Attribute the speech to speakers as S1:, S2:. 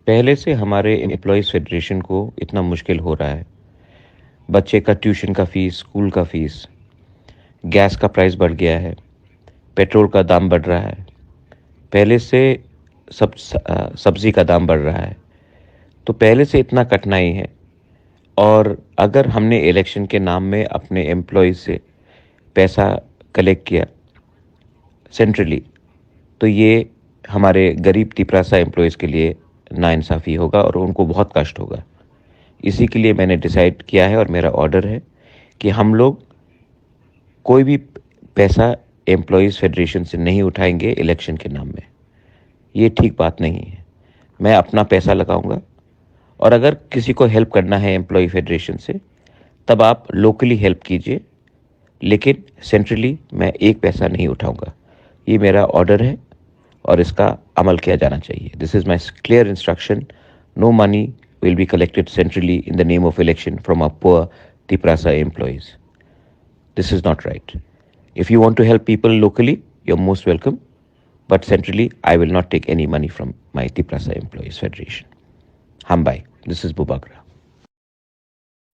S1: پہلے سے ہمارے امپلائیز فیڈریشن کو اتنا مشکل ہو رہا ہے. بچے کا ٹیوشن کا فیس، اسکول کا فیس، گیس کا پرائس بڑھ گیا ہے، پیٹرول کا دام بڑھ رہا ہے، پہلے سے سبزی کا دام بڑھ رہا ہے. تو پہلے سے اتنا کٹھنائی ہے، اور اگر ہم نے الیکشن کے نام میں اپنے امپلائیز سے پیسہ کلیکٹ کیا سینٹرلی، تو یہ ہمارے غریب تپراسا امپلائیز کے لیے ناانصافی ہوگا اور ان کو بہت کشٹ ہوگا. اسی کے لیے میں نے ڈیسائیڈ کیا ہے اور میرا آرڈر ہے کہ ہم لوگ کوئی بھی پیسہ امپلائیز فیڈریشن سے نہیں اٹھائیں گے الیکشن کے نام میں. یہ ٹھیک بات نہیں ہے. میں اپنا پیسہ لگاؤں گا، اور اگر کسی کو ہیلپ کرنا ہے امپلائی فیڈریشن سے تب آپ لوکلی ہیلپ کیجئے، لیکن سینٹرلی میں ایک پیسہ نہیں اٹھاؤں گا. یہ میرا آرڈر ہے اور اس کا عمل کیا جانا چاہیے. This is my clear instruction. No money will be collected centrally in the name of election from our poor Tiprasa employees. This is not right. If you want to help people locally, you're most welcome. But centrally, I will not take any money from my Tiprasa Employees Federation. Hambai. This is Bubagra.